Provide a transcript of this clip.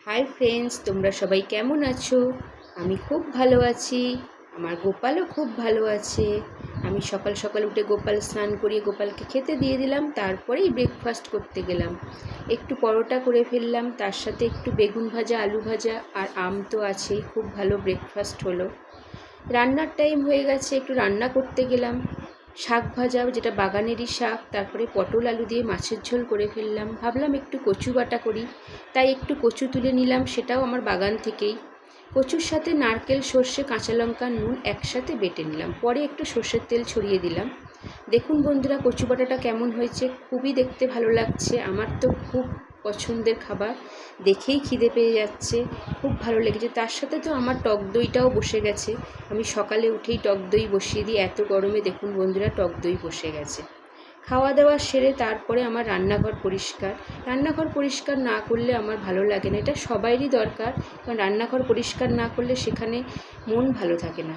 Hi friends, তোমরা সবাই কেমন আছো? আমি খুব ভালো আছি। আমার গোপালও খুব ভালো আছে। আমি সকাল সকাল উঠে গোপাল স্নান করিয়ে গোপালকে খেতে দিয়ে দিলাম, তারপরেই ব্রেকফাস্ট করতে গেলাম। একটু পরোটা করে ফেললাম, তার সাথে একটু বেগুন ভাজা, আলু ভাজা আর আম তো আছেই। খুব ভালো ব্রেকফাস্ট হলো। রান্নার টাইম হয়ে গেছে, একটু রান্না করতে গেলাম। শাক ভাজা, যেটা বাগানেরই শাক, তারপরে পটল আলু দিয়ে মাছের ঝোল করে ফেললাম। ভাবলাম একটু কচু বাটা করি, তাই একটু কচু তুলে নিলাম, সেটাও আমার বাগান থেকেই। কচুর সাথে নারকেল, সর্ষে, কাঁচা লঙ্কা, নুন একসাথে বেটে নিলাম, পরে একটু সর্ষের তেল ছড়িয়ে দিলাম। দেখুন বন্ধুরা, কচু বাটাটা কেমন হয়েছে, খুবই দেখতে ভালো লাগছে। আমার তো খুব পছন্দের খাবার, দেখেই খিদে পেয়ে যাচ্ছে, খুব ভালো লেগেছে। তার সাথে তো আমার টক দইটাও বসে গেছে। আমি সকালে উঠেই টক দই বসিয়ে দিই, এত গরমে দেখুন বন্ধুরা টক দই বসে গেছে। খাওয়া দাওয়া সেরে তারপরে আমার রান্নাঘর পরিষ্কার। রান্নাঘর পরিষ্কার না করলে আমার ভালো লাগে না, এটা সবাইরই দরকার, কারণ রান্নাঘর পরিষ্কার না করলে সেখানে মন ভালো থাকে না।